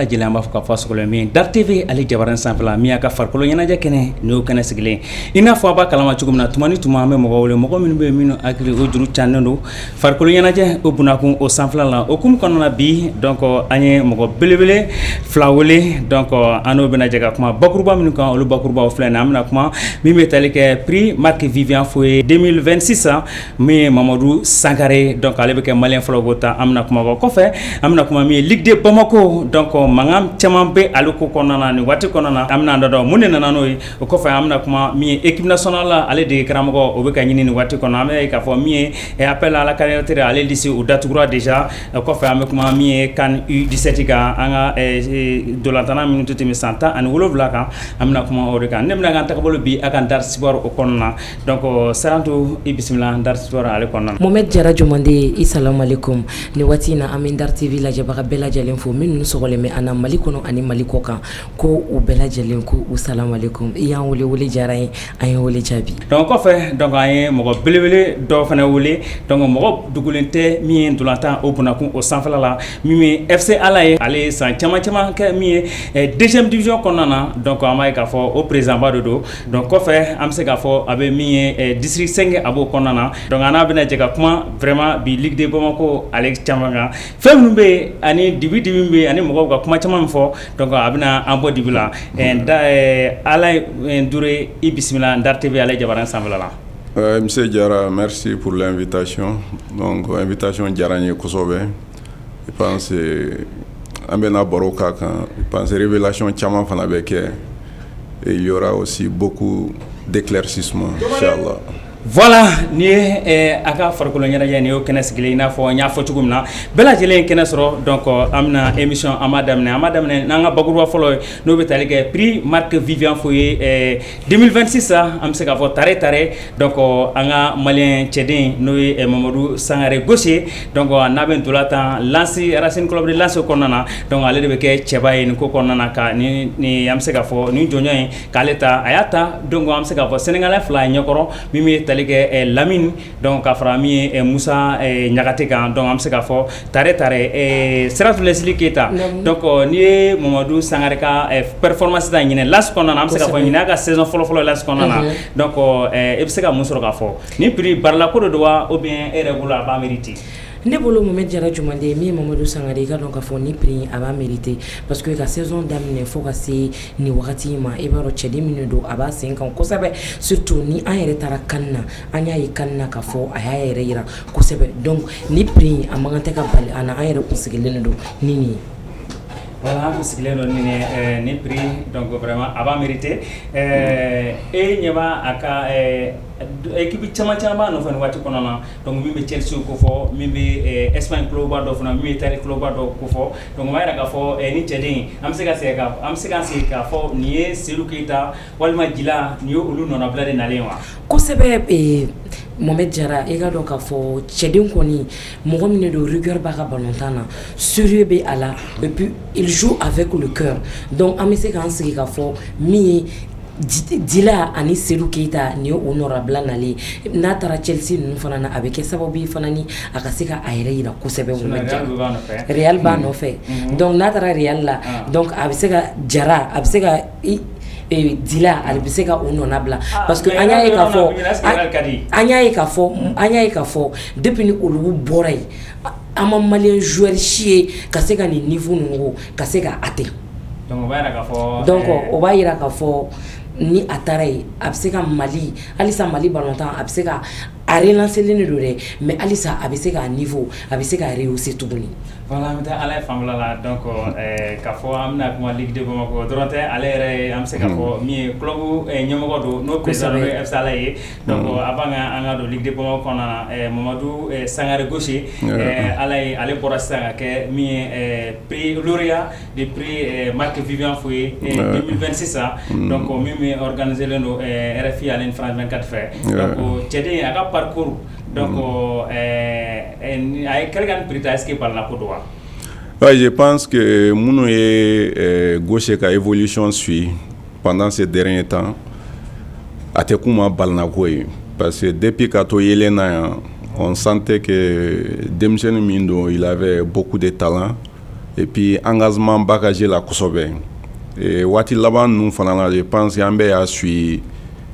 Jɛlen b'a fɔ ka fɔ sɔgɔlen min Dar TV ale jabaran sanfɛla min y'a ka farikolo ɲɛnajɛ kɛnɛ n'o kɛnɛ sigilen i n'a fɔ a b'a kalama cogo min na tuma ni tuma an bɛ mɔgɔ wele mɔgɔ minnu bɛ yen minnu hakili o juru cannen don farikolo ɲɛnajɛ o bunakun o sanfɛla la o hukumu kɔnɔna na bi donc an ye mɔgɔ belebele fila wele donc an n'o bɛna jɛ ka kuma bakuruba minnu kan olu bakurubaw filɛ nin an bɛna kuma min bɛ tali kɛ prix Marc Vivian Foe 2026 min ye Mamadu Sankare donc ale bɛ kɛ malien fɔlɔ k'o ta an bɛna kuma o kɔfɛ an bɛna kuma min ye Ligue de Bamako donc mankan caman bɛ ale ko kɔnɔna na nin waati kɔnɔna na an bɛna an da dɔn mun de nana n'o ye o kɔfɛ an bɛna kuma min ye équipe nationale la ale de ye karamɔgɔ o bɛ ka ɲini nin waati kɔnɔ an bɛ k'a fɔ min ye appel à la candidature ale lise o datugura déjà o kɔfɛ an bɛ kuma min ye CAN U17 kan an ka dolantanna minnu to tɛmɛ san 17 kan an bɛna kuma o de kan ne bɛna kan tagabolo bi a kan Dar Sport o kɔnɔna na donc Sarantu i bisimila Dar Sport ale kɔnɔna na Mohamed Jara Jumande i salamu alaikum ni waati in na an bɛ Dar TV lajɛbaga bɛɛ lajɛlen fo minnu sɔgɔlen bɛ an na Mali kɔnɔ ani Mali kɔ kan ko u bɛɛ lajɛlen ko u salamu alaikum i y'an wele diyara ye an ye wele jaabi donc kɔfɛ donc an ye mɔgɔ belebele dɔ fana wele donc mɔgɔ dugulen tɛ min ye ntolantan o bunakun o sanfɛla la min ye FC Ala ye ale ye san caman kɛ min ye deuxième division kɔnɔna na donc an b'a ye k'a fɔ o président ba de don donc kɔfɛ an bɛ se k'a fɔ a bɛ min ye district 5 a b'o kɔnɔna na donc an n'a bɛna jɛ ka kuma vraiment bi Ligue de Bamako ale caman kan fɛn minnu bɛ yen ani dibi min bɛ yen ani mɔgɔw ka kuma caman min fɔ donc a bɛna an bɔ dibi la Alain Dure i bisimila Dar TV ale jabaran sanfɛla la. Monsieur Diarra, merci pour l'invitation. Donc, invitation Diarra ni kosɛbɛ. Je pense an bɛna baro k'a kan. Je pense révélation caman fana bɛ kɛ. Et il y aura aussi beaucoup d'éclaircissements, Inch'Allah. Voilà ni ye a ka farikolo ɲɛnajɛ ni y'o kɛnɛ sigilen i n'a fɔ n y'a fɔ cogo min na bɛɛ lajɛlen kɛnɛ sɔrɔ donc an bɛna émission an b'a daminɛ n'an ka bakuruba fɔlɔ ye n'o bɛ tali kɛ prix Marc Vivian Foe 2026 an bɛ se k'a fɔ tare donc an ka malien cɛden n'o ye Mamadu Sangare Gaucher donc n'a bɛ ntolantan Lance Racine Club de Lance kɔnɔna na donc ale de bɛ kɛ cɛba ye nin ko kɔnɔna na ka ni an bɛ se k'a fɔ nin jɔnjɔn in k'ale ta a y'a ta donc an bɛ se k'a fɔ Sénégalais fila ye ɲɛkɔrɔ min bɛ tali kɛ Lamine donc ka fara min ye Musa Ɲagate kan donc an bɛ se k'a fɔ tare Siratu Leslie Keita donc n'i ye Mamadu Sangare ka performance ta ɲinɛ LAS kɔnɔna na an bɛ se k'a fɔ ɲinɛ a ka saison fɔlɔ LAS kɔnɔna na donc e bɛ se ka mun sɔrɔ k'a fɔ ni prix baaralako de don wa ou bien e yɛrɛ bolo a b'a mérité. Ne bolo Mohamed Jara Jumande min ye Mamadu Sangare i ka dɔn k'a fɔ ni prix a b'a mérité parce que ka saison daminɛ fo ka se nin wagati in ma i b'a dɔn cɛden minnu don a b'a sen kan kosɛbɛ surtout ni an yɛrɛ taara CAN na an y'a ye CAN na k'a fɔ a y'a yɛrɛ yira kosɛbɛ donc ni prix a man kan tɛ ka bali an na an yɛrɛ kun sigilen don ni nin ye. Voilà, an sigilen don ni prix donc vraiment a b'a mérité e ɲɛ b'a a ka équipe caman b'a nɔfɛ nin waati kɔnɔna na donc min bɛ Chelsea ko fɔ min bɛ Espagne club dɔ fana min bɛ Italie club dɔ ko fɔ donc o b'a yira k'a fɔ ni cɛden an bɛ se ka segin k'a fɔ nin ye Seydou Keita walima Jila nin ye olu nɔnabila de nalen wa. Kosɛbɛ Mohamed Jara i ka dɔn k'a fɔ cɛden kɔni mɔgɔ min de don rigueur b'a ka ballontan na sérieux bɛ a la et puis il joue avec le cœur donc an bɛ se k'an sigi k'a fɔ min ye Dila ani Seydou Keita ni o nɔrabila nalen n'a taara Chelsea ninnu fana na a bɛ kɛ sababu ye fana ni a ka se ka a yɛrɛ yira kosɛbɛ Real b'a nɔfɛ donc n'a taara Real la donc a bɛ se ka Jara a bɛ se ka Dila ale bɛ se ka o nɔna bila parce que an y'a ye k'a fɔ depuis ni olu bɔra yen an ma malien joueur si ye ka se ka nin niveau ninnu ka se ka atteindre donc o b'a yira k'a fɔ ni a taara yen a bɛ se ka Mali halisa Mali ballontan a bɛ se ka a relancer len don dɛ mais halisa a bɛ se ka niveau a bɛ se ka rehausser tuguni. Voilà, an bɛ taa Ala ye fanfɛla la donc k'a fɔ an bɛna kuma Ligue de Bamako dɔrɔn tɛ ale yɛrɛ an bɛ se k'a fɔ min ye club ɲɛmɔgɔ don n'o président bɛ FC Ala ye donc a b'an ka don Ligue de Bamako kɔnɔna na Mamadu Sangare Gaucher Ala ye ale bɔra sisan ka kɛ min ye prix lauréat de prix Marc Vivian Foe 2026 donc min bɛ organisé len don RFI ale ni France 24 fɛ donc cɛden a ka parcours donc quelqu'un prix est-ce que par la Côte-d'Ivoire. Ouais, je pense que Mounou et Gaucher ka évolution suit pendant ces derniers temps a été comme balnakoy parce que depuis Kato Yelena on sentait que Demchen Mindo il avait beaucoup de talent et puis engagement bagagé la kosɛbɛ et waati laban ninnu fana la je pense an bɛ y'a suit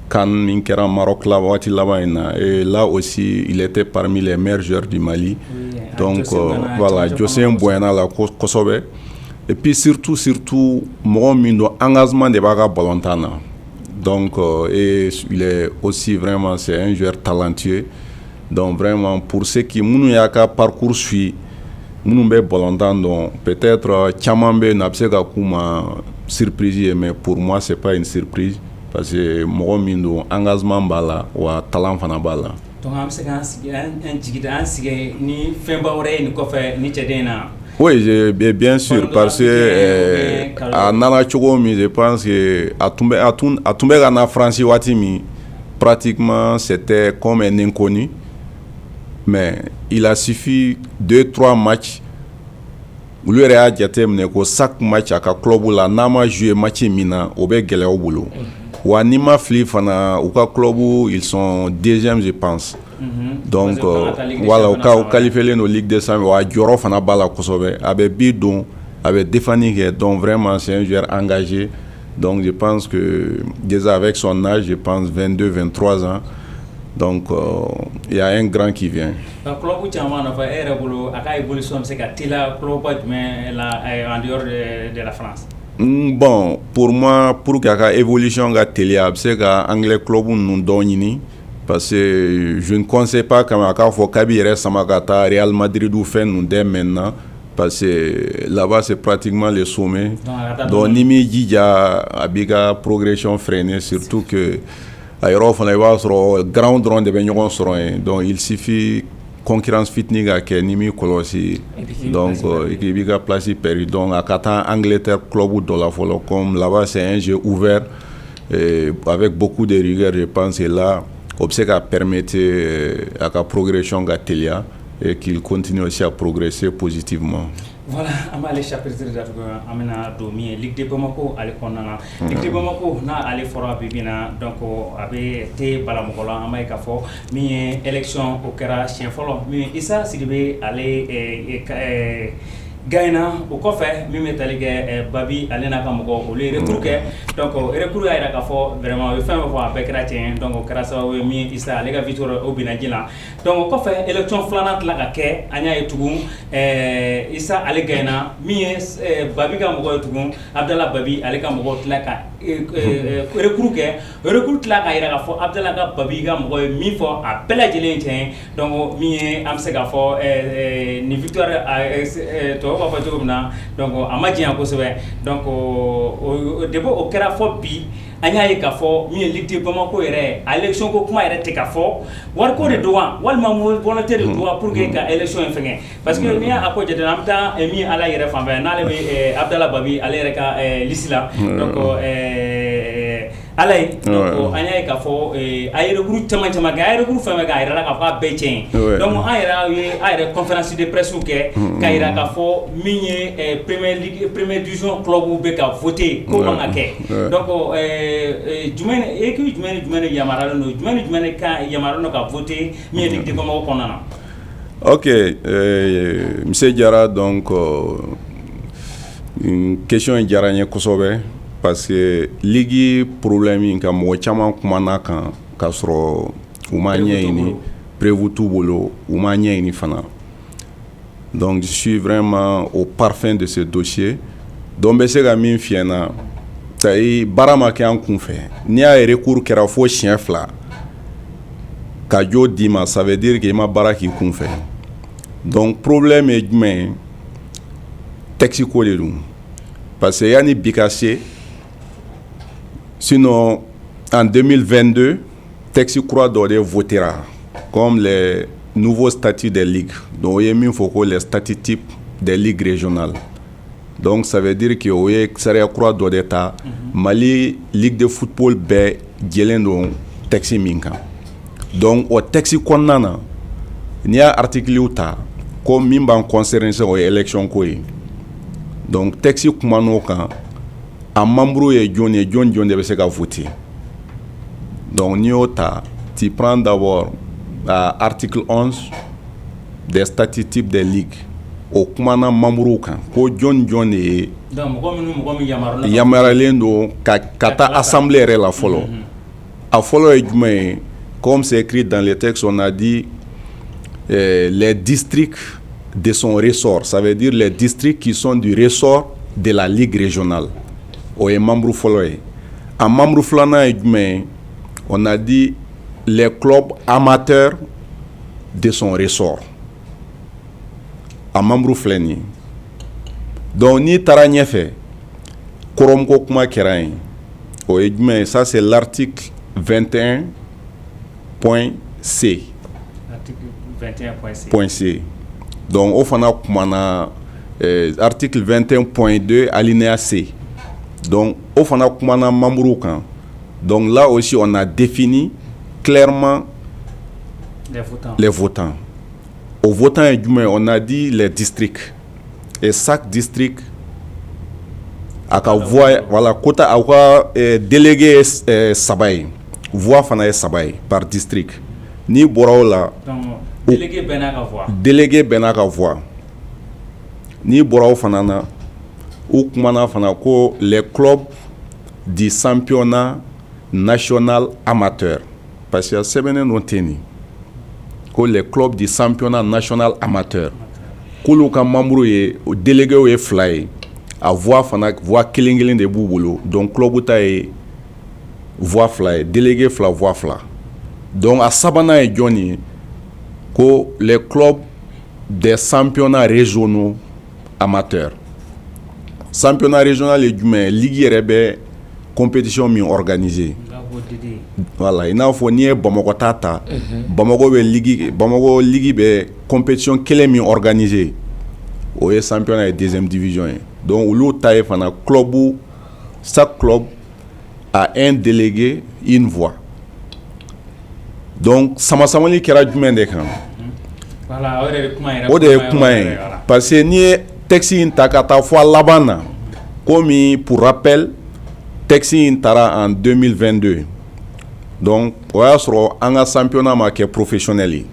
CAN min kɛra Maroc la waati laban in na et là aussi il était parmi les meilleurs joueurs du Mali donc voilà José bonyana la kosɛbɛ et puis surtout mɔgɔ min don engagement de b'a ka balontan na donc et il est aussi vraiment c'est un joueur talentueux donc vraiment pour ceux qui minnu y'a ka parcours suit minnu bɛ balontan dɔn peut-être caman bɛ yen a bɛ se ka k'u ma surprise ye mais pour moi c'est pas une surprise parce que mɔgɔ min don engagement b'a la wa talent fana b'a la. donc an bɛ se k'an sigi an jigida an sigi ni fɛnba wɛrɛ ye nin kɔfɛ ni cɛden na. Oui, bien sûr, parce que à nana cogo min je pense que a tun bɛ ka na France waati min pratiquement c'était comme un inconnu mais il a suffi 2-3 matchs olu yɛrɛ y'a jateminɛ ko chaque match a ka club la n'a ma joué match min na o bɛ gɛlɛya u bolo wa n'i ma fili fana u ka club ils sont deuxième je pense. Donc voilà au cas où qualifié nos Ligue des Champions wa jɔyɔrɔ fana b'a la kosɛbɛ a bɛ bi don a bɛ défense kɛ donc vraiment c'est un joueur engagé donc je pense que déjà avec son âge je pense 22-23 ans donc il y a un grand qui vient. Club caman nɔfɛ e yɛrɛ bolo a ka évolution bɛ se ka teliya club jumɛn la en dehors de la France. Bon pour moi pour que a ka évolution ka teliya a bɛ se ka anglais club ninnu dɔw ɲini parce que je ne conseille pas quand même à k'a fɔ k'a b'i yɛrɛ sama ka taa Real Madrid ou fɛn ninnu dès maintenant parce que là-bas c'est pratiquement le sommet donc ni m'i jija a b'i ka progression freiner surtout que a yɔrɔ fana i b'a sɔrɔ grand dɔrɔn de bɛ ɲɔgɔn sɔrɔ yen donc il suffit concurrence fitinin ka kɛ ni m'i kɔlɔsi donc i b'i ka place perdu donc a ka taa Angleterre club dɔ la fɔlɔ comme là-bas c'est un jeu ouvert et avec beaucoup de rigueur je pense et là o bɛ se ka permettre à la progression de Telia et qu'il continue aussi à progresser positivement. Voilà, on va aller chapitre de Amena Domi, Ligue de Bamako, à l'école. Ligue de Bamako, na allé fora bibina, donc avait été balamokola, amaïkafo, mi élection au Kera, chien follow, mi Issa Sidibé aller Gaina au kɔfɛ min bɛ tali kɛ Babi ale n'a ka mɔgɔw olu ye recours kɛ donc recours y'a jira k'a fɔ vraiment o ye fɛn fɔ a bɛɛ kɛra tiɲɛ donc o kɛra sababu ye min Issa ale ka victoire o binna ji la donc o kɔfɛ élection filanan tila ka kɛ an y'a ye tugun Issa ale gagnera min ye Babi ka mɔgɔ ye tugun Abdallah Babi ale ka mɔgɔw tila ka recours kɛ recours tila ka jira k'a fɔ Abdallah ka Babi ka mɔgɔ ye min fɔ a bɛɛ lajɛlen tiɲɛ donc min ye an bɛ se k'a fɔ ni victoire b'a fɔ cogo min na donc a ma diɲɛ kosɛbɛ donc depuis o kɛra fɔ bi an y'a ye k'a fɔ min ye Ligue de Bamako yɛrɛ a élection ko kuma yɛrɛ tɛ ka fɔ wariko de don wa walima volonté de don wa pour que ka élection in fɛngɛ parce que n'i y'a ko jateminɛ an bɛ taa min Ala yɛrɛ fan fɛ n'ale bɛ Abdallah Babi ale yɛrɛ ka liste la donc Ala ye donc an y'a ye k'a fɔ a ye recours caman kɛ a ye recours fɛn fɛn kɛ a yɛrɛ la k'a fɔ a bɛɛ tiɲɛ donc an yɛrɛ conférence de presse kɛ k'a jira k'a fɔ min ye première division club bɛ ka voter ko man ka kɛ donc jumɛn équipe jumɛn de yamaruyalen don jumɛn ni jumɛn ka yamaruyalen don ka voter min ye Ligue de Bamako kɔnɔna na. Ok, monsieur Diarra, donc une question diyara n ye kosɛbɛ parce que ligi problème in ka mɔgɔ caman kumana kan k'a sɔrɔ u ma ɲɛɲini prévu t'u bolo u ma ɲɛɲini fana donc je suis vraiment au parfum de ce dossier donc n bɛ se ka min f'i ɲɛna c'est baara ma kɛ an kun fɛ n'i y'a ye recours kɛra fo siɲɛ 2 ka jo d'i ma ça veut dire que i ma baara k'i kun fɛ donc problème ye jumɛn ye texte ko de don parce que yanni bi ka se sinon en 2022 texte kura dɔ de votera comme les nouveaux statuts des ligues donc o ye min fɔ ko les statuts types des ligues régionales donc ça veut dire que o ye sariya kura dɔ de ta Mali ligue de football bɛɛ jɛlen don texte min kan donc o texte kɔnɔna na n'i y'a articles ta ko min b'an concerné o ye élection ko ye donc texte kuman'o kan a membre ye jɔn ye jɔn de bɛ se ka voter donc n'i y'o ta tu prends d'abord article 11 des statuts types des ligues o kumana mamuru kan ko jɔn ye donc mɔgɔ min yamaralen don ka taa assemblée yɛrɛ la fɔlɔ a fɔlɔ ye jumɛn ye comme c'est écrit dans les textes on a dit les districts de son ressort, ça veut dire les districts qui sont du ressort de la ligue régionale. O ye membre fɔlɔ ye. En membre filanan ye jumɛn ye on a dit les clubs amateurs de son ressort. A membre filɛ nin ye. Donc n'i taara ɲɛfɛ kɔrɔmuko kuma kɛra yen o ye jumɛn ye ça c'est l'article 21.c. Point C. Donc au fana kumana article 21.2 alinéa C. Donc au fana kumana membre kan. Donc là aussi on a défini clairement les votants. Aux votants et on a dit les districts. Et chaque district a ka voix, voilà, quota a ka délégué sabay. Voix fana sabay par district. Ni bora la délégué bena ka voix. Ni bora fana na ou kumana fana ko les clubs du championnat national amateur. Parce que c'est bien non teni. Ko les clubs du championnat national amateur. Kulu ka membre ye délégué ye fly a voix fana voix kilingling de bubulu. Donc club ta ye voix fly délégué fla voix fla. Donc à sabana et Johnny que les clubs des championnats régionaux amateurs. Championnat régional et du ligue rebe compétition mi organisée. Voilà, il n'a faut ni Bamako tata. Bamako ligue be compétition kele mi organisée. Au championnat et deuxième division. Donc où taille fana club chaque club a un délégué, une voix. Donc sama samali kera jumɛn de kan. Voilà, o de ye kuma ye. Parce que ni ye texte in ta ka taa fɔ a laban na komi pour rappel texte in taara en 2022. Donc o y'a sɔrɔ an ka championnat ma kɛ professionnel ye.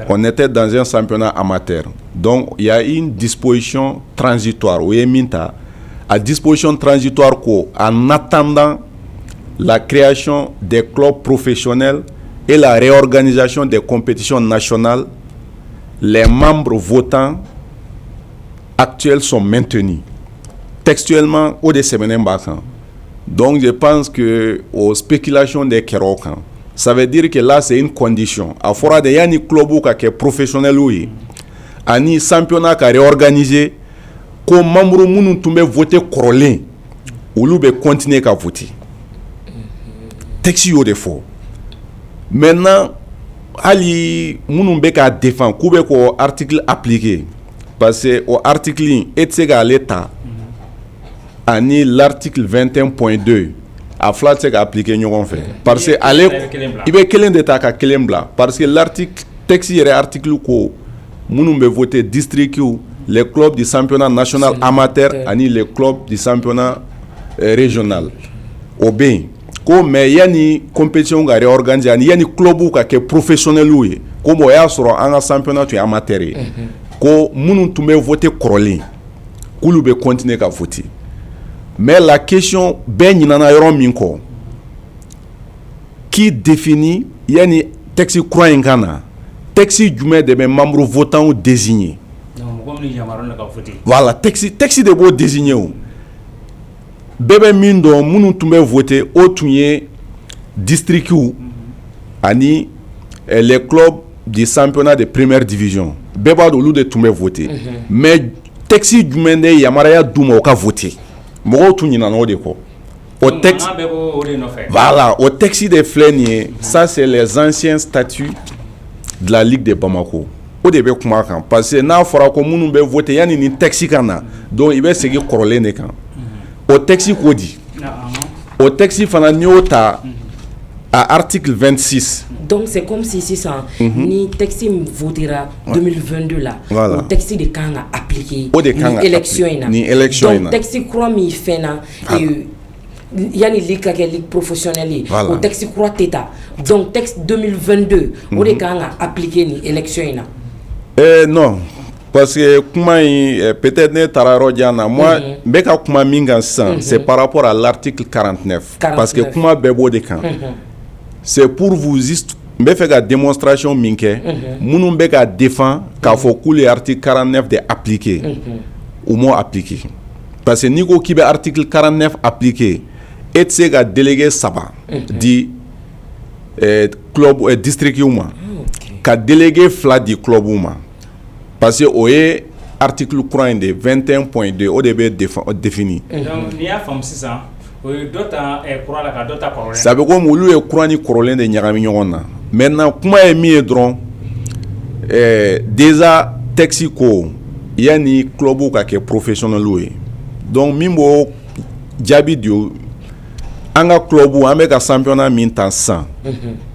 On était dans un championnat amateur. Donc il y a une disposition transitoire o ye min ta a disposition transitoire ko en attendant la création des clubs professionnels et la réorganisation des compétitions nationales, les membres votants actuels sont maintenus. Textuellement, au décembre. Donc, je pense que aux spéculations des Kérokan, ça veut dire que là, c'est une condition. À fora de yani club qui est professionnel, ani championnat qui est réorganisé, comme membre mounou tombé voter corolé, ou l'oube continuer à voter. Texte yo de faux. Maintenant, ali munun be ka défend kube ko article appliqué parce que au article etsega l'état ani l'article 21.2 a flat se ka appliquer ñogon fait parce que ale ibe kelen de ta ka kelen bla parce que l'article texte yere article ko munun be voter district les clubs du championnat national amateur ani les clubs du championnat régional au bien ko mais yani compétition ga réorganiser ani yani club ka ke professionnel ye ko mo ya soro an ga championnat tu amateur ko munun tumbe voter corolin kulu be continuer ka voter mais la question ben nyina yoron min ko qui définit yani texte croyant kana texte jume de mes membres votants désignés voilà texte de beau désigné bébé mindo munu tumbe voter au tunye district ani les clubs du championnat de première division beba do lu de tumbe voter mais texte jumende yamaraya duma o ka voter mo tunyi na no de ko au texte voilà au texte des fleniers ça c'est les anciens statuts de la Ligue de Bamako o de be kuma kan parce que na fora ko munu be voter yani ni texte kana donc il be segi korole ne kan au texte Kodi. Au texte Fananiota à article 26. Donc c'est comme si ça ni texte votera 2022 là. Voilà. Au texte de Kanga appliqué. Ni élection. Donc texte croit mi fena yani ligue professionnelle. Au texte croit teta. Donc texte 2022 au de Kanga appliqué ni élection non. Parce que peut-être ne tararo diana moi beka kuma minga san c'est par rapport à l'article 49 parce que kuma bebo de kan c'est pour vous me fait la démonstration minke munun beka défend k'a fɔ que l'article 49 de appliqué ou moins appliqué parce que niko ki be article 49 appliqué et c'est ga délégué saba di club district uma ka délégué fla di club uma parce que oye article courant de 21.2 au début défini donc ni a fam sisan o dota courant la ka dota korolen ça veut comme olu e courant ni korolen de nyagami nyona maintenant kuma e mi dron déjà Texico yani club ka ke professionnel loué donc mimbo jabi dio anga club ame ka championnat min tan 100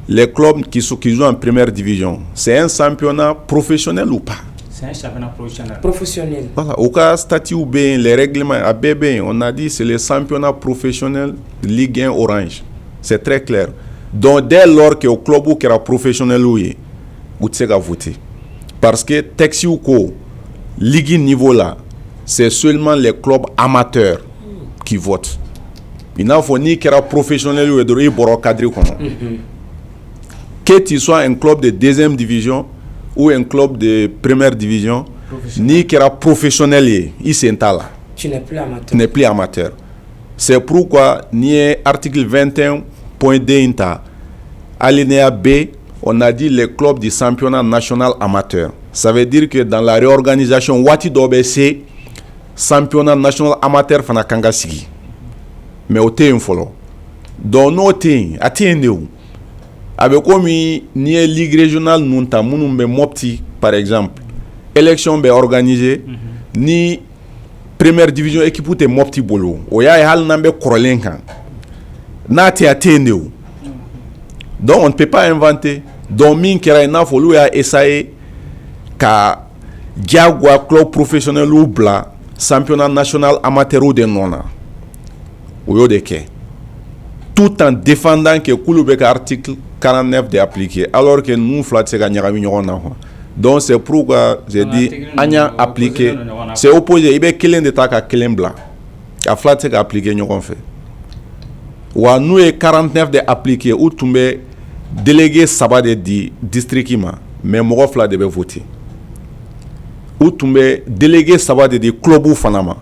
les clubs qui jouent en première division c'est un championnat professionnel ou pas? C'est un championnat professionnel. Professionnel. Voilà, au cas statut ou bien les règlements à BB, on a dit c'est le championnat professionnel Ligue 1 Orange. C'est très clair. Donc dès lors que au club qui est professionnel vous avez voté. Parce que Texi ou ko Ligue niveau là, c'est seulement les clubs amateurs qui votent. Il n'a pas ni qu'il est professionnel ou il est cadre que tu sois un club de deuxième division ou un club de première division, ni qui est professionnel, il s'installe. Tu n'es plus amateur. Tu n'es plus amateur. C'est pourquoi, ni article 21.2 alinéa B, on a dit les clubs du championnat national amateur. Ça veut dire que dans la réorganisation, Wati Dobese, championnat national amateur fana kangasigi. Mais au thé follow. Dans nos thé, à où? Avec comme ni ligue régionale nunta munumbe mopti par exemple élection be organisée ni première division équipe te mopti bolo o ya hal nambe korolen kan na te atendeu donc on ne peut pas inventer donc min kera na folu ya essayer ka diagwa club professionnel ou bla championnat national amateur de nona o yo de ke tout en défendant que Kouloubek article 49 de appliqué, alors que nous, flat, c'est gagné à donc c'est pourquoi j'ai dit, Anya appliqué, c'est opposé, il y a quelqu'un de ta quelqu'un blanc. A flat, c'est appliqué, nous on fait. Ou à nous, 49 de appliqué, ou tombe délégué sabat de district, mais moi, flat, de voter. Ou tombe délégué sabat de club ou fanama.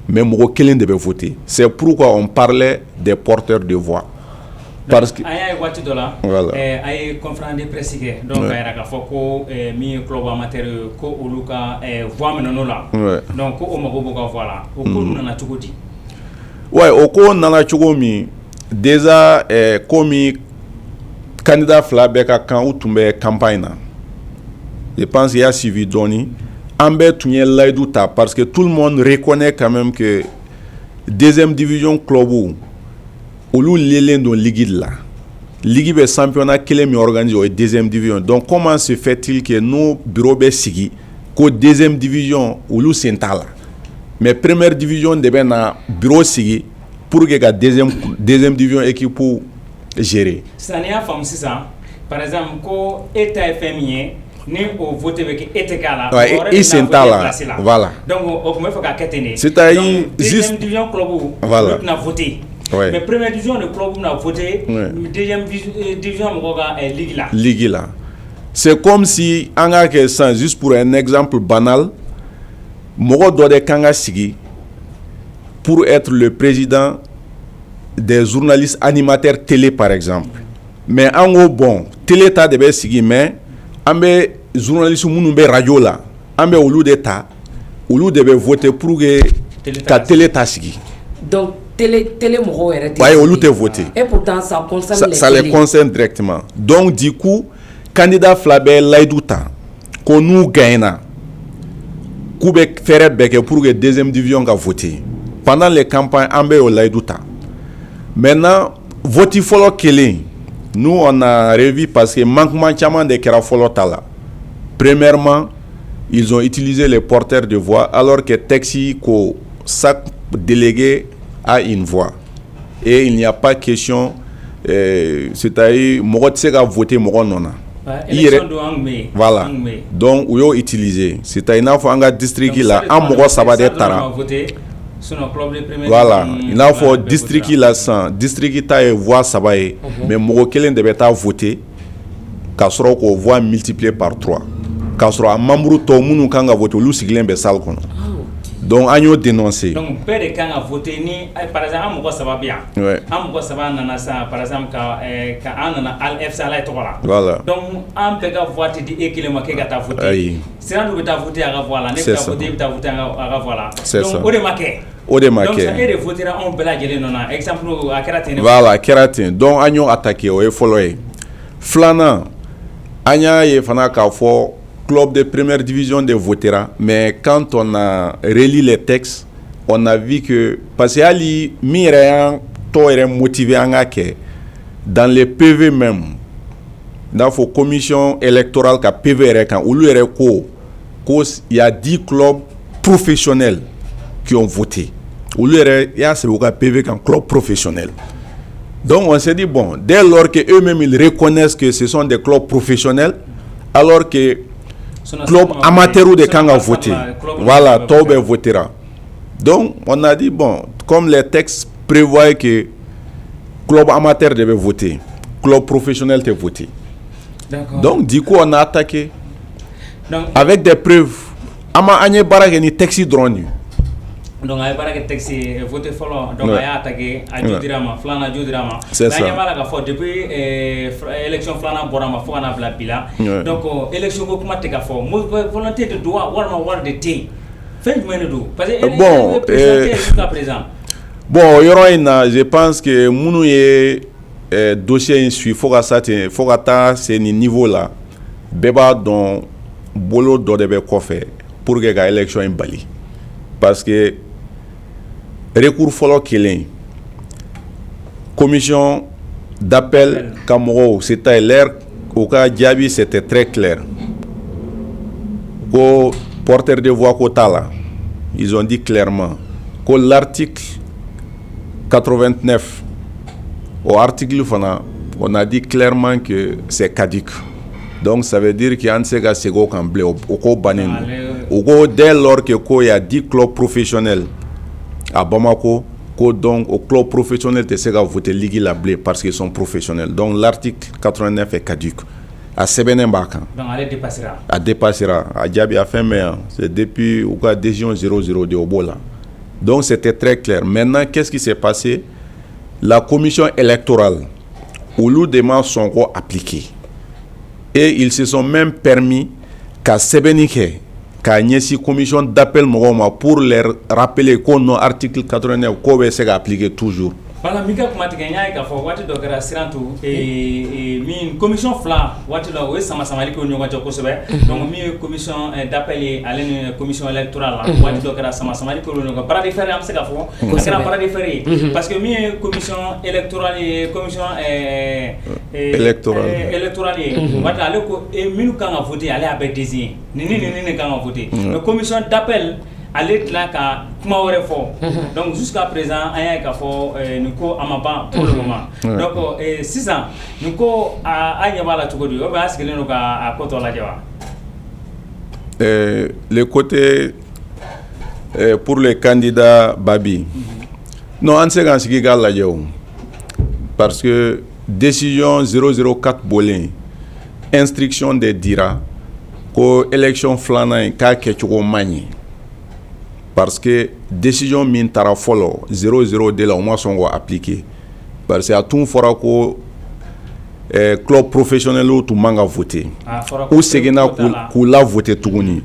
Mais moi, quelqu'un devait voter. C'est pourquoi on parlait des porteurs de voix. Parce que aya wati dola ay conférence de presse donc ay raka foko mi club amateur ko uluka voix menano la donc ko o mago boka voilà o ko nana chukoti ouais o ko nana chukomi déjà komi candidat flabeka kan utumbe campagne na je pense il y a suivi doni ambe tunye laidouta parce que tout le monde reconnaît quand même que deuxième division club ou l'élen dans ligue là ligue be championnat qu'elle est organisé au deuxième division donc comment se fait-il que nos bureaux be sigi ko deuxième division ou lu sentala mais première division de ben na bureau sigi pour que la deuxième division équipe pour gérer ça n'y a femme ça par exemple ko état FMI ni au vote avec état là il s'entala voilà donc on peut faire qu'à c'est-à-dire deuxième division club voilà n'a voté. Ouais. Mais première division, le club n'a voté. Deuxième division, Ligue là. C'est comme si, en quelque sorte, juste pour un exemple banal, Moro Dode Kanga Sigi, pour être le président des journalistes animateurs télé, par exemple. Mais en gros, bon, télé ta de Sigi, mais ambe journaliste Mounoumbe radio là, ambe Oulu d'État, Oulu devait voter pour que ta télé ta Sigi. Donc, télé moro est voté. Et pourtant ça concerne ça les concerne directement. Donc du coup, candidat Flabel Laidouta, qu'on nous gagne, Koubek ferait beke pour que deuxième division a voté. Pendant les campagnes Ambe au Laidouta. Maintenant, voter follow Kelly. Nous on a revu parce que manquement chaman de kera follow tala. Premièrement, ils ont utilisé les porteurs de voix alors que Texi ko chaque délégué a une voix et il n'y a pas question c'est-à-dire Mogo Tsega voter Mogo Nona Voilà. Donc u y'o utiliser c'est i n'a fɔ an ka district la an mɔgɔ 3 de taara voilà i n'a fɔ district la sisan district ta ye voix 3 ye mais mɔgɔ kelen de bɛ taa voter ka sɔrɔ k'o voix multiplier par 3 k'a sɔrɔ a membre tɔw minnu kan ka voter olu sigilen bɛ salle kɔnɔ. Donc an y'o dénoncer. Donc bɛɛ de kan ka voter ni par exemple an mɔgɔ 3 bɛ yan. An mɔgɔ 3 nana sisan par exemple ka an nana FC ala tɔgɔ la. Voilà. Donc an bɛɛ ka voix tɛ di e kelen ma k'e ka taa voter. Ayi. Sira dɔ bɛ taa voter a ka voix la ne bɛ taa voter e bɛ taa voter a ka voix la. Donc o de ma kɛ. O de ma kɛ. Donc e de votera anw bɛɛ lajɛlen nɔ na exemple a kɛra ten. Voilà a kɛra ten donc an y'o attaquer o ye fɔlɔ ye. Filanan an y'a ye fana k'a fɔ club de première division de votera, mais quand on a relis les textes, on a vu que parce que ali mireyan to est motivé dans les PV même dans la commission électorale ka PV kan ulu ere ko il y a 10 clubs professionnels qui ont voté. Ulu ere ya c'est ka PV kan club professionnel. Donc on s'est dit bon, dès lors que eux-mêmes ils reconnaissent que ce sont des clubs professionnels alors que club amateur de Kanga voté. Voilà, Tobe votera. Donc, on a dit, bon, comme les textes prévoient que club amateur devait voter, club professionnel devait voter. Donc, du coup, on a attaqué. Donc, avec des preuves. Ama anye barake ni texte drone. Donc, il y a des textes votés follow. Donc, il y a attaqué à Jodirama, Flana Jodirama. C'est ça. Il y a depuis l'élection Flana Borama, Fona Blabila. Donc, l'élection comment tu as fait? Volonté de droit, war de thé. Faites moi nous. Parce que bon, jusqu'à présent. Bon, je pense que mounou ye dossier suit faut que c'est niveau là. Beba don bolo do de be kofe pour que la élection en Bali. Parce que recours follow kelen commission d'appel Camoro c'était l'air au cas Diaby c'était très clair au porteur de voix Kotala ils ont dit clairement que l'article 89 au article fana on a dit clairement que c'est caduc. Donc ça veut dire qu'il y a un sega sego kamble au ko banen au go dès lors que il y a 10 clubs professionnels à Bamako ko donc au club professionnel te sega voter ligue la blé parce qu'ils sont professionnels. Donc l'article 89 est caduc. À Sebenembaka. Donc elle dépassera. À dépassera. À Diaby a fait mais c'est depuis ou quoi décision 00 de Obola. Donc c'était très clair. Maintenant qu'est-ce qui s'est passé? La commission électorale où les demandes sont appliquées. Et ils se sont même permis qu'à Sebenike, qu'à Niesi commission d'appel pour leur rappeler qu'on a article 89 qu'on va appliquer toujours. Voilà, Mika Kumatikanya, il faut voir de la Sirantu et une commission fla, what la ouest, Samasamali, qu'on y a donc, une commission d'appel à une commission électorale, what de la Samasamali, qu'on y a pas de faire un segafon, pas de faire, parce que une commission électorale et commission électorale, what la loco et mille quand à voter, aller à désigner, ni quand à voter. La commission d'appel. Aller là ka kuma wɛrɛ fɔ donc jusqu'à présent an y'a k'a fɔ nin ko a ma ban pour le moment donc sisan nin ko a ɲɛ b'a la cogo di ou bien a sigilen don ka ko tɔ lajɛ wa le côté pour les candidats Babi non an tɛ se k'an sigi k'a lajɛ o parce que décision 004 bolen instruction de dira ko élection filanan in k'a kɛcogo man ɲi. Parce que décision min tara follow 00 de la au moins sont appliqués parce que à tout fora ko club professionnel ou tout manga voter ou segena ku la voter tuguni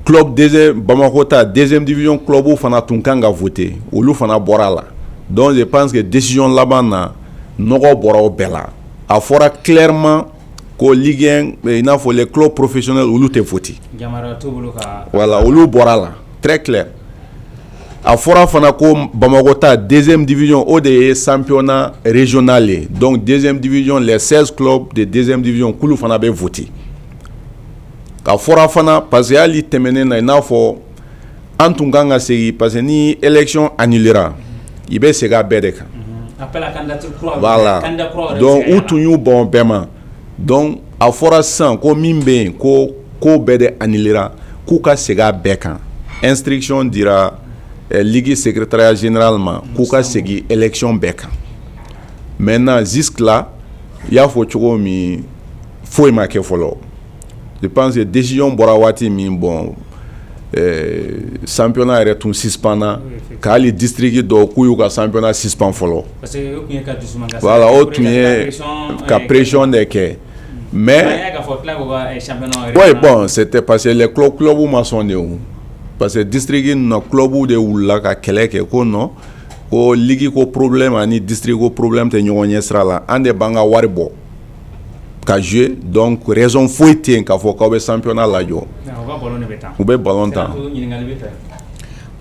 club deuxième Bamako ta deuxième division club ou fana tunkanga voter ou lu fana borala donc je pense que décision là-bas na nogo bora bela a fora clairement ko ligue il n'a faut les clubs professionnels ou lu te voter voilà ou lu borala très clair a fora fana ko Bamako ta deuxième division au de championnat régional donc deuxième division les 16 clubs de deuxième division kulu fana be voter a fora fana parce que ali temene na ina fo antunganga segi parce que ni élection annulera ibe sega bedeka appel à candidature croix voilà donc ou tunyu bon bema donc a fɔra sisan ko min bɛ yen ko bɛɛ de annulera k'u ka segin a bɛɛ kan instruction dira ligue secrétariat général ma k'u ka segin élection bɛɛ kan maintenant jusque là i y'a fɔ cogo min foyi ma kɛ fɔlɔ je pense que décision bɔra waati min bon championnat yɛrɛ tun suspendra ka hali district dɔw k'u y'u ka championnat suspend fɔlɔ voilà o tun ye ka pression de kɛ mais oui bon c'était parce que les clubs ma sɔn de o parce que district na club de wulila ka kɛlɛ kɛ ko non ko ligue ko problème ani district ko problème tɛ ɲɔgɔn ɲɛ sira la an de b'an ka wari bɔ ka jouer donc raison foyi tɛ yen k'a fɔ k'aw bɛ championnat lajɔ u bɛ ballon tan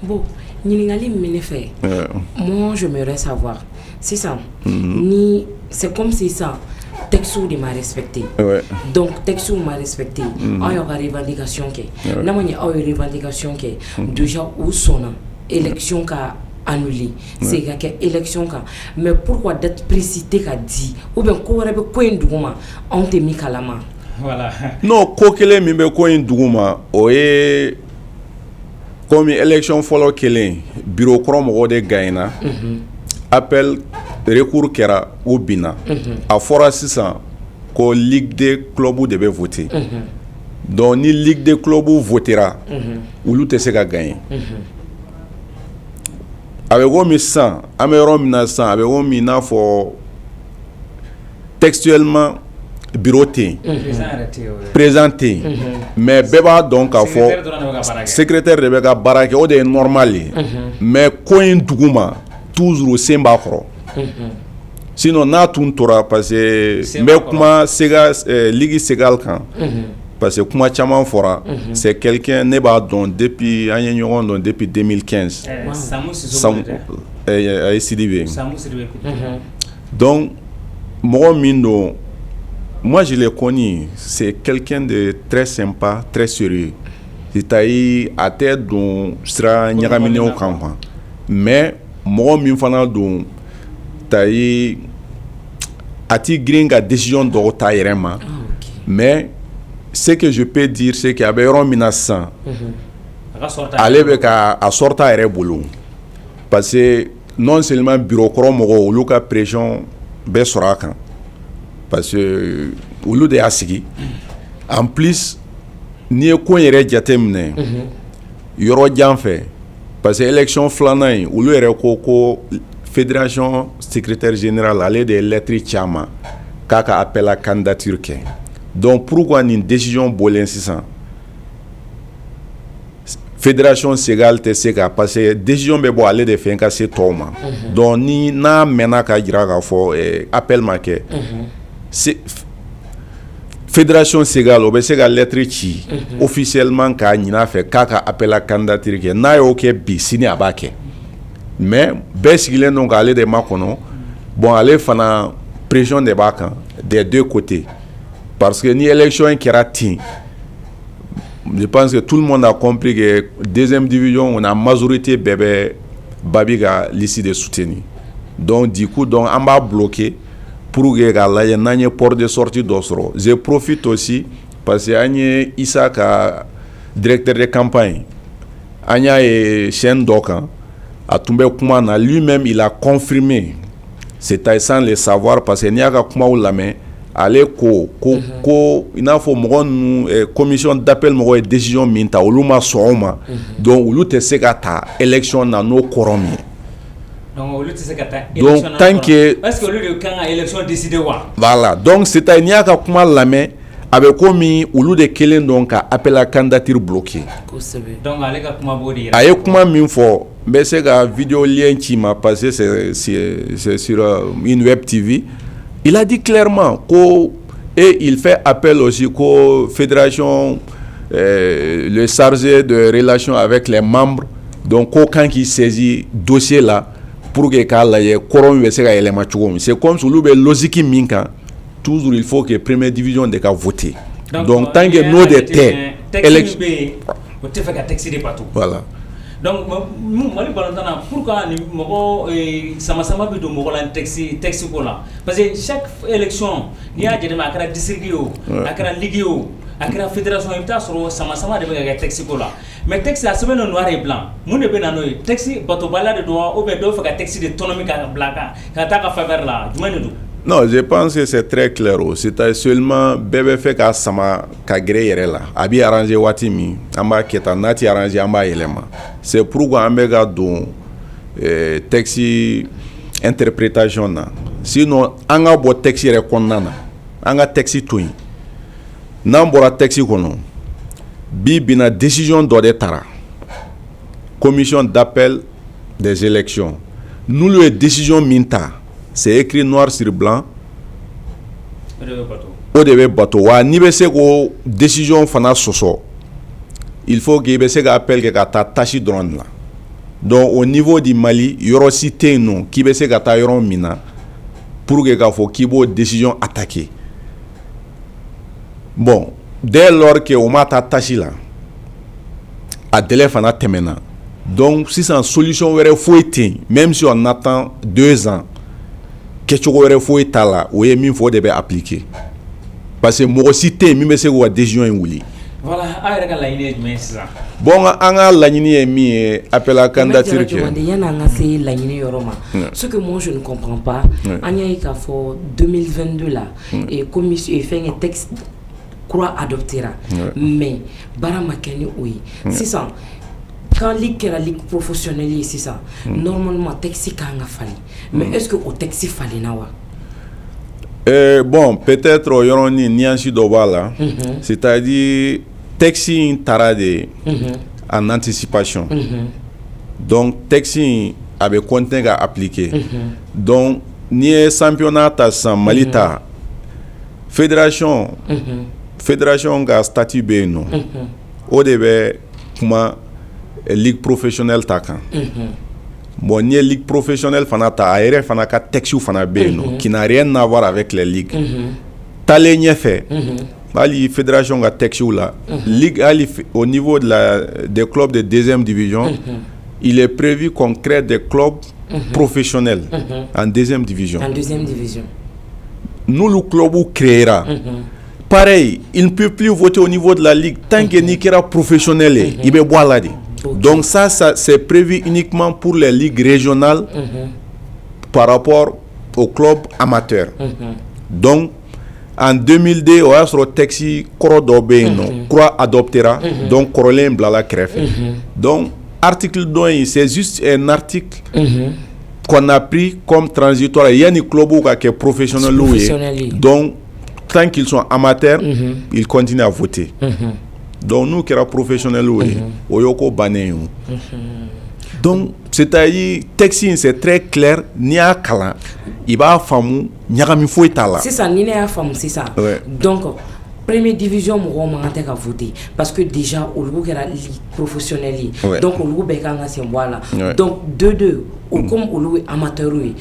bon ɲininkali min bɛ ne fɛ moi j'aimerais savoir sisan ni c'est comme si ça texte de m'a respecté donc texte m'a respecté aw y'aw ka revendication kɛ n'a ma ɲɛ aw ye revendication kɛ déjà u sɔnna élection ka annulé c'est ka kɛ élection kan mais pourquoi date précise tɛ ka di ou bien ko wɛrɛ bɛ ko in duguma anw tɛ min kalama voilà non ko kelen min bɛ ko in duguma o ye comme élection fɔlɔ kelen bureau kɔrɔ mɔgɔw de gagnera appel recours kɛra o binna a fɔra sisan ko ligue des clubs de bɛ voter donc ni ligue des clubs votera olu tɛ se ka gagner a bɛ ko min sisan an bɛ yɔrɔ min na sisan a bɛ ko min n'a fɔ textuellement bureau tɛ yen président tɛ yen mais bɛɛ b'a dɔn k'a fɔ secrétaire de bɛ ka baara kɛ o de ye normal ye mais ko in duguma toujours sen b'a kɔrɔ sinon n'a tun tora parce que n bɛ kuma ligue segal kan parce que kuma caman fɔra c'est quelqu'un ne b'a dɔn depuis an ye ɲɔgɔn dɔn depuis 2015 a ye Sidibe donc mɔgɔ min don moi je l'ai connu c'est quelqu'un de très sympa très sérieux c'est-à-dire a tɛ don sira ɲagaminɛw kan quoi mais mɔgɔ min fana don c'est-à-dire a ti girin ka décision dɔw ta yɛrɛ ma mais ce que je peux dire c'est que a bɛ yɔrɔ min na sisan ale bɛ ka a sɔrɔta yɛrɛ bolo parce que non seulement bureau kɔrɔ mɔgɔw olu ka pression bɛ sɔrɔ a kan parce que olu de y'a sigi en plus n'i ye ko in yɛrɛ jateminɛ yɔrɔ jan fɛ parce que élection filanan in olu yɛrɛ ko fédération secrétaire général ale de ye lettre caman k'a ka appel à candidature kɛ donc pourquoi nin décision bɔlen sisan fédération segal tɛ se ka parce que décision bɛ bɔ ale de fɛ ka se tɔw ma donc ni n'a mɛnna ka jira k'a fɔ appel ma kɛ fédération segal o bɛ se ka lettre ci officiellement k'a ɲin'a fɛ k'a ka appel à candidature kɛ n'a y'o kɛ bi sini a b'a kɛ mais bɛɛ sigilen don k'ale de makɔnɔ bon ale fana pression de b'a kan des deux côtés parce que ni élection in kɛra ten je pense que tout le monde a compris que deuxième division on a majorité bɛɛ bɛ Babi ka liste de soutenir donc du coup donc an b'a bloqué pour que k'a lajɛ n'an ye porte de sortie dɔ sɔrɔ je profite aussi parce que an ye Isa ka directeur de campagne an y'a ye chaîne dɔ kan a tun bɛ kuma na lui-même il a confirmé c'est sans le savoir parce que n'i y'a ka kumaw lamɛn ale ko i n'a fɔ mɔgɔ ninnu commission d'appel mɔgɔ ye décision min ta olu ma sɔn o ma donc olu tɛ se ka ta élection na n'o kɔrɔ min ye donc olu tɛ se ka taa élection na tant que est-ce que olu de kan ka élection décider wa voilà donc c'est-à-dire n'i y'a ka kuma lamɛn a bɛ komi olu de kelen don ka appel à candidature bloqué donc ale ka kuma b'o de yira a ye kuma min fɔ n bɛ se ka vidéo lien ci ma parce que c'est sur une web TV. Il a dit clairement il fait appel aussi qu'au fédération, le chargé de relations avec les membres, donc quand il saisit dossier là, pour que c'est comme si le logique minka, toujours il faut que la première division de voter. Donc tant que nous de terre, voilà. donc mali balantana pourquoi ni mɔgɔ sama bɛ don mɔgɔ la texte ko la parce que chaque élection n'i y'a jateminɛ a kɛra district ye o a kɛra ligue ye o a kɛra fédération i bɛ taa sɔrɔ sama de bɛ ka kɛ texte ko la mais texte a sɛbɛn don noir et blanc mun de bɛ na n'o ye texte batobaliya de don wa ou bien dɔw fɛ ka texte de tɔnɔmi ka bila ka taa ka faveur la jumɛn de don. Non, je pense que c'est très clair. C'est seulement bébé fait qu'à sama ka gré la. Abi arrangé watimi, amba keta nati arrangé amba elema. C'est pourquoi ambega don texte interprétation na. Sinon anga bo texte rekonnana. Anga texte toyi. Nambora texte kono. Bi bina décision do de tara. Commission d'appel des élections. Nous le décision minta. C'est écrit noir sur blanc. Au début bateau wa ni be se ko décision fana soso. Il faut que be se ka appel que ta tachi drone là. Donc au niveau du Mali, yoro cité non qui be se ka ta yoro mina pour que ka fo ki bo décision attaquer. Bon, dès lors que on m'a ta tachi là a délai fana temena. Donc si c'est une solution wéré foueté même si on attend 2 ans quelque chose faut être là ou il faut de appliquer parce que moi aussi t'es même c'est quoi décision est ouli voilà a yɛrɛ ka laɲini ye jumɛn sisan bon an ka laɲini ye min ye appel à candidature kɛ yani an ka se laɲini yɔrɔ ma ce que moi je ne comprends pas an y'a ye k'a fɔ 2022 là et commission fɛn kɛ texte kura adoptera mais baara ma kɛ ni o ye sisan quand ligue kɛra ligue professionnelle ye sisan normalement texte kan ka falen mais est-ce que o texte falenna wa. Bon, peut-être yoroni niansi do bala c'est-à-dire texte tara de en anticipation donc texte avait content à appliquer donc ni championnat ta san malita fédération ga statut be non au début kuma ligue professionnelle ta kan bon ni ligue professionnelle fana ta aéré fana ka texte fana be non qui n'a rien à voir avec les ligues talé ɲɛ fɛ ali fédération ga texte la ligue ali au niveau de des clubs de deuxième division il est prévu qu'on crée des clubs professionnels en deuxième division nous le club créera pareil il ne peut plus voter au niveau de la ligue tant que ni kera professionnel il be boire là. Donc ça c'est prévu uniquement pour les ligues régionales par rapport aux clubs amateurs. Donc en 2002 on a sur texte Korodobe croix adoptera donc Corolin blala crève. Donc article 2 c'est juste un article qu'on a pris comme transitoire. Il y a des clubs qui sont professionnels donc tant qu'ils sont amateurs ils continuent à voter. Donc nous qui sommes professionnels oyoko bané donc c'est-à-dire texte c'est très clair ni a kala il va famu nyagami foi tala c'est ça ni ne a famu c'est ça donc première division mo ma ka voter parce que déjà au lieu que la ligue professionnelle donc au lieu be kan ga voilà donc 2-2 ou comme au lieu amateur au lieu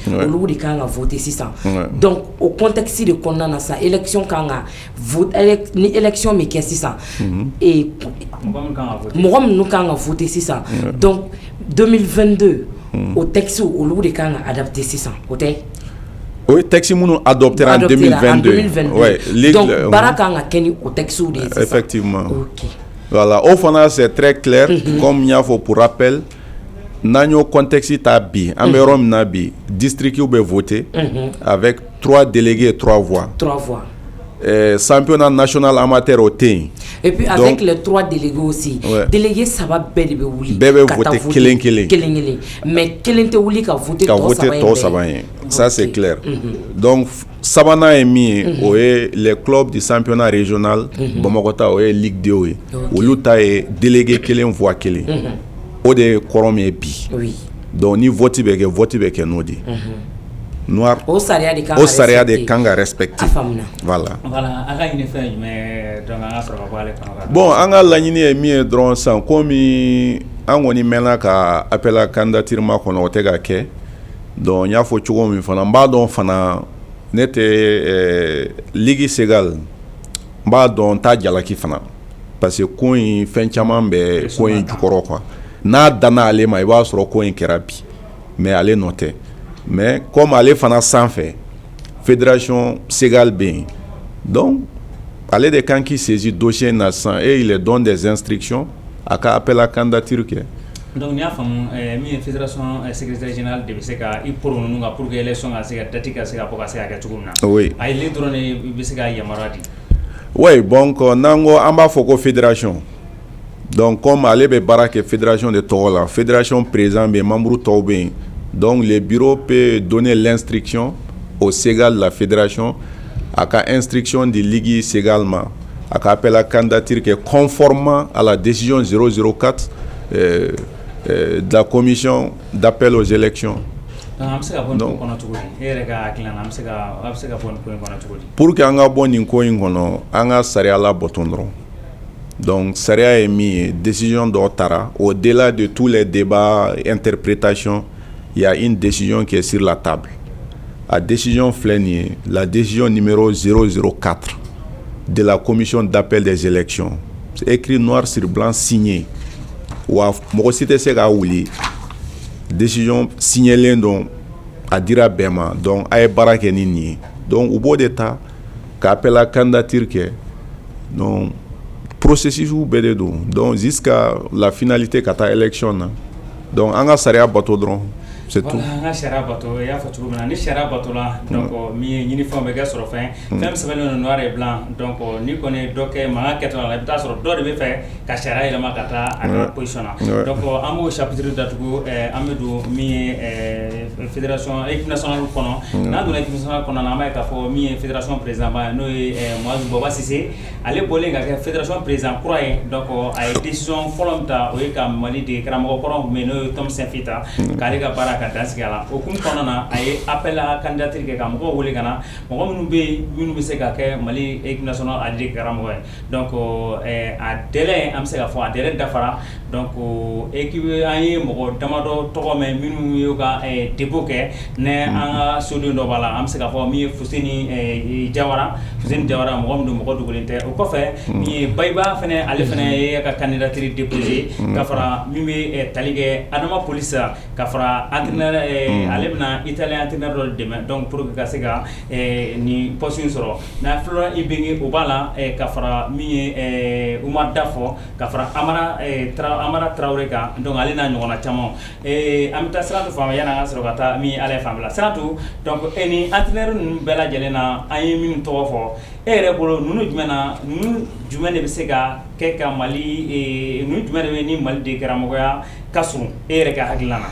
de kan ga voter c'est ça donc au contexte de condamna ça élection kan ga vote ni élection mais qu'est-ce ça et mo nous kan ga voter c'est ça donc 2022 au texte au lieu de kan ga adapter c'est ça oui, texte nous adoptera en 2022. Ouais, donc, Baraka a Kenny au texte de effectivement. Okay. Voilà, au fond, c'est très clair. Comme il y a pour rappel, dans contexte tabi, Amérom Nabi, district où be voté avec 3 délégués et 3 voix. 3 voix. Championnat national amateur au T. Et puis avec les 3 délégués aussi. Délégués ça va bébé voter kelen. Mais kelen te ouli ka voter tout ça va. Ça c'est clair. Donc Sabana est mis les clubs du championnat régional Bomokota ou Ligue 2 ou l'outa est délégué kelen voix kelen. O de korom et bi. Oui. Donc ni voter beke nodi. Noir au saria de kanga respecté voilà aga ine fait mais donc anga soro ba le bon anga la nyini e mi dron san komi angoni mena ka appela candidature ma kono otega ke donc nya fo chugo mi fana mba don fana nete ligi segal mba don ta jalaki fana parce que ko fen chaman be ko jukoro quoi n'a danna ale ma i b'a sɔrɔ ko in kɛra bi mais ale nɔ tɛ mais comme ale fana sanfɛ fédération Segal bɛ yen donc ale de kan k'i saisir dossier na sisan et il donne des instructions a ka appel à candidature kɛ. Donc n'i y'a faamu min ye fédération secrétaire général de bɛ se ka i poro ninnu kan pour que élection ka se ka date ka se ka bɔ ka se ka kɛ cogo min na. Oui. A ye dɔrɔn de bɛ se ka yamaruya di. Oui, donc n'an ko an b'a fɔ ko fédération donc comme ale bɛ baara kɛ fédération de tɔgɔ la fédération président bɛ yen membre tɔw bɛ yen donc le bureau peut donner l'instruction au Segal la fédération à ka instruction de ligue Segal ma a ka appel à candidature kɛ conformément à la décision 004 de la commission d'appel aux élections. Pour que an ka bɔ nin ko in kɔnɔ an ka sariya la bɔtɔn dɔrɔn donc sariya ye min ye décision dɔ tara au-delà de tous les débats interprétations il y a une décision qui est sur la table. La décision filɛ nin ye la décision numéro 004 de la commission d'appel des élections c'est écrit noir sur blanc signé wa mɔgɔ si tɛ se ka wuli décision signelen don a dira bɛɛ ma donc a ye baara kɛ ni nin ye donc u b'o de ta ka appel à candidature kɛ donc processus bɛɛ de don donc jusqu'à la finalité ka taa élection na donc an ka sariya bato dɔrɔn c'est tout. An ka sariya bato y'a fɔ cogo min na ni sariya bato la donc min ye ɲinifɛnw bɛ kɛ sɔrɔ fɛn fɛn sɛbɛnlen don noir et blanc donc ni kɔni dɔ kɛ mankan kɛtɔ la i bɛ taa sɔrɔ dɔ de bɛ fɛ ka sariya yɛlɛma ka taa a ka position na donc an b'o chapitre datugu an bɛ don min ye fédération équipe nationale kɔnɔ n'an donna équipe nationale kɔnɔ na an b'a ye k'a fɔ min ye fédération président ba n'o ye Mohamed Baba Cissé ale bɔlen ka kɛ fédération président kura ye donc a ye décision fɔlɔ min ta o ye ka Mali de karamɔgɔ kɔrɔ kun bɛ yen n'o ye Tom Saint-Fita k'ale ka baara ka dansigi a la o kun kɔnɔna na a ye appel à candidature kɛ ka mɔgɔw wele ka na mɔgɔ minnu bɛ yen minnu bɛ se ka kɛ Mali équipe nationale ale de karamɔgɔ ye donc a délai an bɛ se ka fɔ a délai dafara donc équipe an ye mɔgɔ damadɔ tɔgɔ mɛn minnu y'u ka dépôt kɛ ni an ka soden dɔ b'a la an bɛ se ka fɔ min ye Fuseni Jawara mɔgɔ min don mɔgɔ dogolen tɛ o kɔfɛ min ye Bayiba fɛnɛ ale fɛnɛ ye ka candidature déposé ka fara min bɛ tali kɛ Adama Polisa ka fara entraîneur ale bɛna italien entraîneur dɔ dɛmɛ donc pour que ka se ka ni poste in sɔrɔ n'a Florent Ibenge o b'a la ka fara min ye Umar Dafɔ ka fara Amara Traoré kan donc ale n'a ɲɔgɔnna caman an bɛ taa Siratu fan fɛ yan'an ka sɔrɔ ka taa min ale fan fɛ la Siratu donc ni entraîneur ninnu bɛɛ lajɛlen na an ye minnu tɔgɔ fɔ e yɛrɛ bolo ninnu jumɛn de bɛ se ka kɛ ka Mali ninnu jumɛn de bɛ ni Mali de karamɔgɔya ka surun e yɛrɛ ka hakilina na.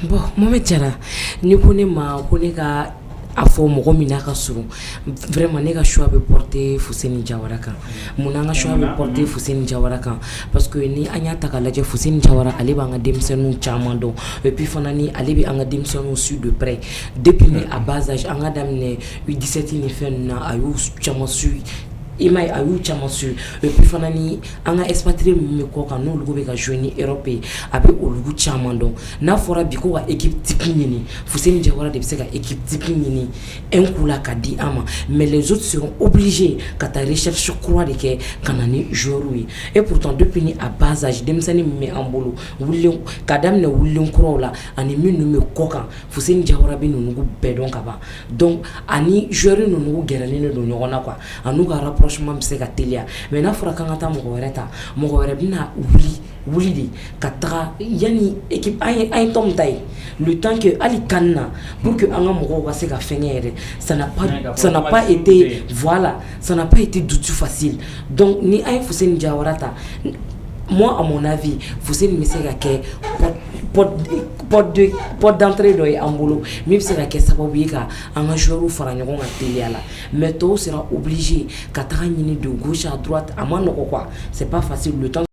Bon Mohamed Jara ni ko ne ma ko ne ka a fɔ mɔgɔ min n'a ka surun vraiment ne ka choix bɛ porter Fuseni Jawara kan mun na an ka choix bɛ porter Fuseni Jawara kan parce que ni an y'a ta k'a lajɛ Fuseni Jawara ale b'an ka denmisɛnninw caman dɔn et puis fana ni ale bɛ an ka denmisɛnninw suivre de près depuis ni à bas âge an ka daminɛ U17 ni fɛn ninnu na a y'u caman suivre i m'a ye a y'u caman su et puis fana ni an ka expatrié min bɛ kɔ kan n'olu bɛ ka jouer ni Europe ye a bɛ olu caman dɔn n'a fɔra bi ko ka équipe type ɲini Fuseni Jawara de bɛ se ka équipe type ɲini un coup la ka di an ma mais les autres seront obligés ka taa recherche kura de kɛ ka na ni joueurs ye et pourtant depuis ni à bas âge denmisɛnnin min bɛ an bolo wulilen ka daminɛ wulilen kuraw la ani minnu bɛ kɔ kan Fuseni Jawara bɛ ninnu bɛɛ dɔn ka ban donc ani joueurs ninnu gɛrɛlen don ɲɔgɔn na quoi ani ka franchement bɛ se ka teliya mais n'a fɔra k'an ka taa mɔgɔ wɛrɛ ta mɔgɔ wɛrɛ bɛna wuli de ka taga yanni équipe an ye tɔn ta ye le temps que hali kan na pour que an ka mɔgɔw ka se ka fɛngɛ yɛrɛ ça n'a pas été voilà ça n'a pas été du tout facile donc ni an ye Fuseni Jawara ta moi à mon avis Fuseni bɛ se ka kɛ porte d'entrée dɔ ye an bolo min bɛ se ka kɛ sababu ye ka an ka joueurs fara ɲɔgɔn kan teliya la mais tɔw sera obligé ka taga ɲini de gauche à droite a ma nɔgɔ quoi c'est pas facile le temps